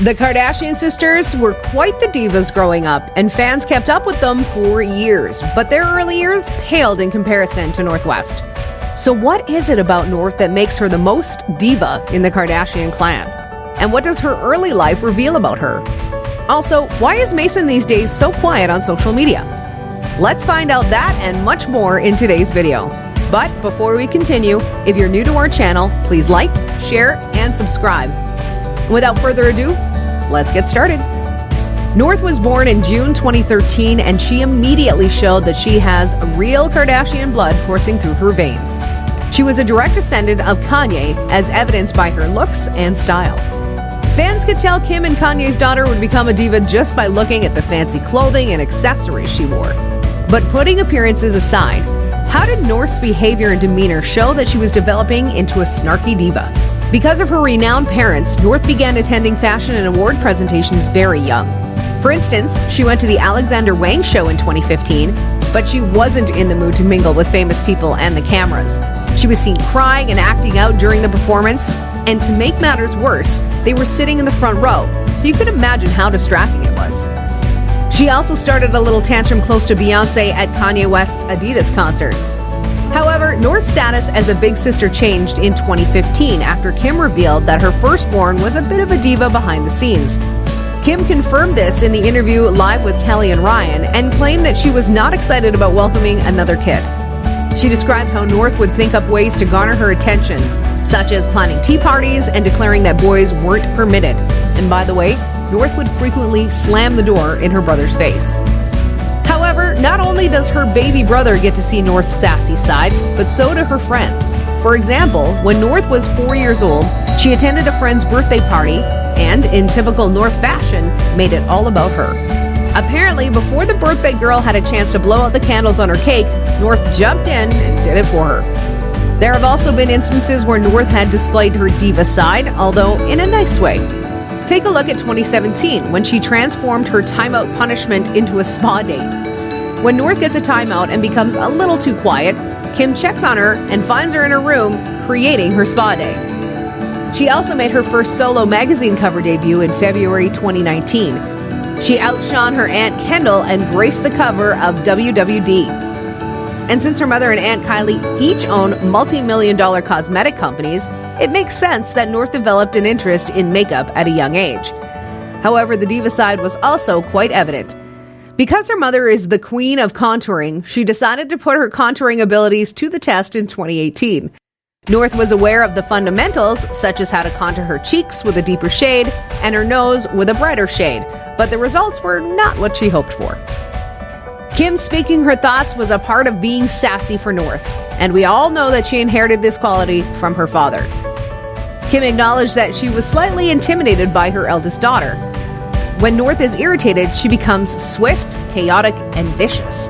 The Kardashian sisters were quite the divas growing up, and fans kept up with them for years, but their early years paled in comparison to North West. So what is it about North that makes her the most diva in the Kardashian clan? And what does her early life reveal about her? Also, why is Mason these days so quiet on social media? Let's find out that and much more in today's video. But before we continue, if you're new to our channel, please like, share, and subscribe. Without further ado, let's get started. North was born in June 2013, and she immediately showed that she has real Kardashian blood coursing through her veins. She was a direct descendant of Kanye, as evidenced by her looks and style. Fans could tell Kim and Kanye's daughter would become a diva just by looking at the fancy clothing and accessories she wore. But putting appearances aside, how did North's behavior and demeanor show that she was developing into a snarky diva? Because of her renowned parents, North began attending fashion and award presentations very young. For instance, she went to the Alexander Wang show in 2015, but she wasn't in the mood to mingle with famous people and the cameras. She was seen crying and acting out during the performance, and to make matters worse, they were sitting in the front row, so you could imagine how distracting it was. She also started a little tantrum close to Beyonce at Kanye West's Adidas concert. However, North's status as a big sister changed in 2015 after Kim revealed that her firstborn was a bit of a diva behind the scenes. Kim confirmed this in the interview live with Kelly and Ryan and claimed that she was not excited about welcoming another kid. She described how North would think up ways to garner her attention, such as planning tea parties and declaring that boys weren't permitted. And by the way, North would frequently slam the door in her brother's face. However, not only does her baby brother get to see North's sassy side, but so do her friends. For example, when North was 4 years old, she attended a friend's birthday party and, in typical North fashion, made it all about her. Apparently, before the birthday girl had a chance to blow out the candles on her cake, North jumped in and did it for her. There have also been instances where North had displayed her diva side, although in a nice way. Take a look at 2017, when she transformed her timeout punishment into a spa date. When North gets a timeout and becomes a little too quiet, Kim checks on her and finds her in her room, creating her spa day. She also made her first solo magazine cover debut in February 2019. She outshone her aunt Kendall and graced the cover of WWD. And since her mother and Aunt Kylie each own multi-million-dollar cosmetic companies, it makes sense that North developed an interest in makeup at a young age. However, the diva side was also quite evident. Because her mother is the queen of contouring, she decided to put her contouring abilities to the test in 2018. North was aware of the fundamentals, such as how to contour her cheeks with a deeper shade and her nose with a brighter shade, but the results were not what she hoped for. Kim speaking her thoughts was a part of being sassy for North, and we all know that she inherited this quality from her father. Kim acknowledged that she was slightly intimidated by her eldest daughter. When North is irritated, she becomes swift, chaotic, and vicious.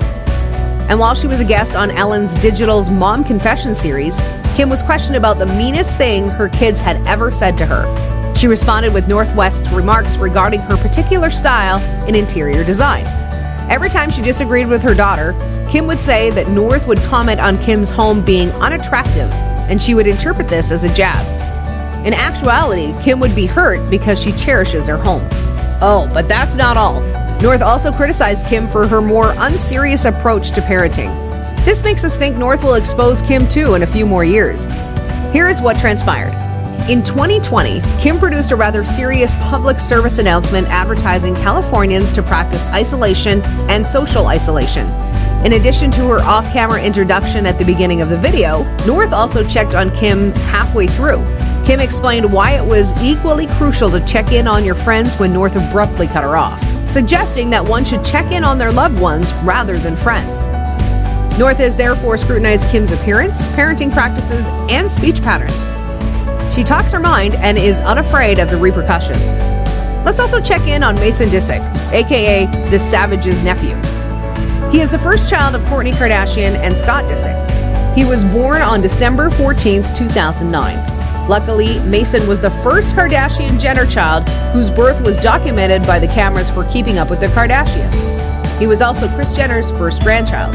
And while she was a guest on Ellen's Digital's Mom Confession series, Kim was questioned about the meanest thing her kids had ever said to her. She responded with North West's remarks regarding her particular style in interior design. Every time she disagreed with her daughter, Kim would say that North would comment on Kim's home being unattractive, and she would interpret this as a jab. In actuality, Kim would be hurt because she cherishes her home. Oh, but that's not all. North also criticized Kim for her more unserious approach to parenting. This makes us think North will expose Kim too in a few more years. Here is what transpired. In 2020, Kim produced a rather serious public service announcement advertising Californians to practice isolation and social isolation. In addition to her off-camera introduction at the beginning of the video, North also checked on Kim halfway through. Kim explained why it was equally crucial to check in on your friends when North abruptly cut her off, suggesting that one should check in on their loved ones rather than friends. North has therefore scrutinized Kim's appearance, parenting practices, and speech patterns. She talks her mind and is unafraid of the repercussions. Let's also check in on Mason Disick, aka the Savage's nephew. He is the first child of Kourtney Kardashian and Scott Disick. He was born on December 14, 2009. Luckily, Mason was the first Kardashian-Jenner child whose birth was documented by the cameras for Keeping Up with the Kardashians. He was also Kris Jenner's first grandchild.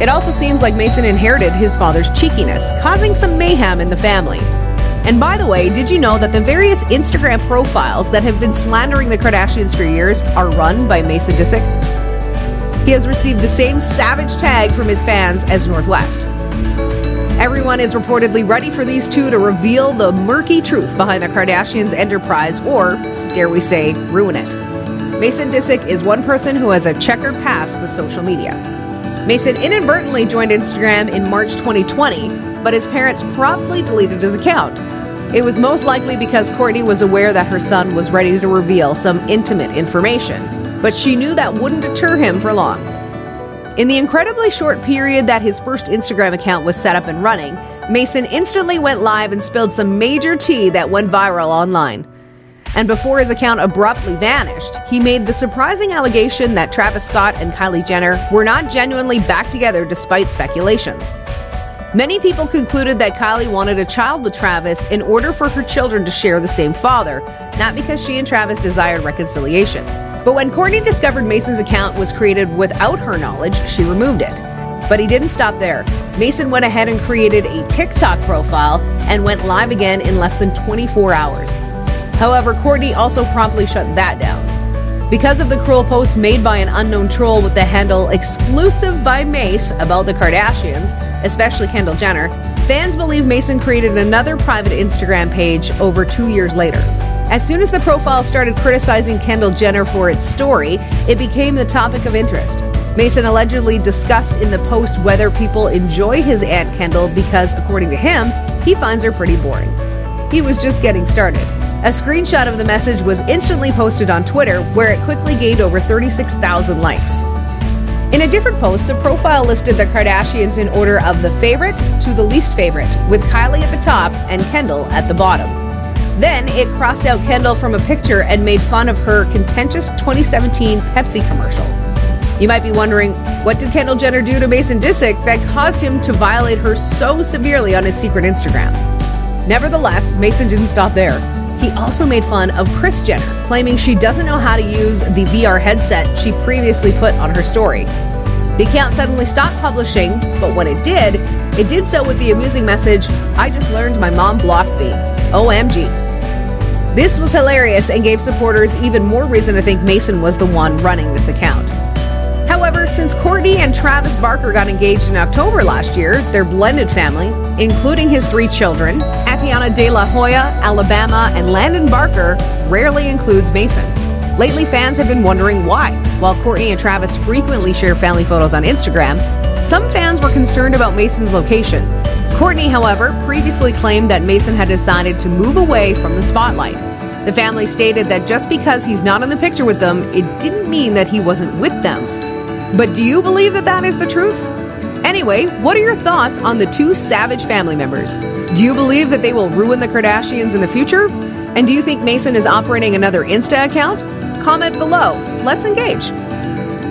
It also seems like Mason inherited his father's cheekiness, causing some mayhem in the family. And by the way, did you know that the various Instagram profiles that have been slandering the Kardashians for years are run by Mason Disick? He has received the same savage tag from his fans as Northwest. Everyone is reportedly ready for these two to reveal the murky truth behind the Kardashians' enterprise, or, dare we say, ruin it. Mason Disick is one person who has a checkered past with social media. Mason inadvertently joined Instagram in March 2020, but his parents promptly deleted his account. It was most likely because Kourtney was aware that her son was ready to reveal some intimate information, but she knew that wouldn't deter him for long. In the incredibly short period that his first Instagram account was set up and running, Mason instantly went live and spilled some major tea that went viral online. And before his account abruptly vanished, he made the surprising allegation that Travis Scott and Kylie Jenner were not genuinely back together despite speculations. Many people concluded that Kylie wanted a child with Travis in order for her children to share the same father, not because she and Travis desired reconciliation. But when Kourtney discovered Mason's account was created without her knowledge, she removed it. But he didn't stop there. Mason went ahead and created a TikTok profile and went live again in less than 24 hours. However, Kourtney also promptly shut that down. Because of the cruel post made by an unknown troll with the handle "exclusive by Mace" about the Kardashians, especially Kendall Jenner, fans believe Mason created another private Instagram page over 2 years later. As soon as the profile started criticizing Kendall Jenner for its story, it became the topic of interest. Mason allegedly discussed in the post whether people enjoy his Aunt Kendall because, according to him, he finds her pretty boring. He was just getting started. A screenshot of the message was instantly posted on Twitter, where it quickly gained over 36,000 likes. In a different post, the profile listed the Kardashians in order of the favorite to the least favorite, with Kylie at the top and Kendall at the bottom. Then it crossed out Kendall from a picture and made fun of her contentious 2017 Pepsi commercial. You might be wondering, what did Kendall Jenner do to Mason Disick that caused him to violate her so severely on his secret Instagram? Nevertheless, Mason didn't stop there. He also made fun of Kris Jenner, claiming she doesn't know how to use the VR headset she previously put on her story. The account suddenly stopped publishing, but when it did so with the amusing message, "I just learned my mom blocked me. OMG." This was hilarious and gave supporters even more reason to think Mason was the one running this account. However, since Kourtney and Travis Barker got engaged in October last year, their blended family, including his 3 children, Atiana De La Hoya, Alabama, and Landon Barker, rarely includes Mason. Lately, fans have been wondering why. While Kourtney and Travis frequently share family photos on Instagram, some fans were concerned about Mason's location. Kourtney, however, previously claimed that Mason had decided to move away from the spotlight. The family stated that just because he's not in the picture with them, it didn't mean that he wasn't with them. But do you believe that that is the truth? Anyway, what are your thoughts on the 2 savage family members? Do you believe that they will ruin the Kardashians in the future? And do you think Mason is operating another Insta account? Comment below. Let's engage.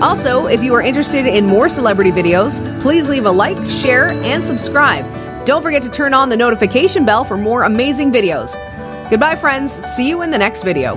Also, if you are interested in more celebrity videos, please leave a like, share, and subscribe. Don't forget to turn on the notification bell for more amazing videos. Goodbye, friends. See you in the next video.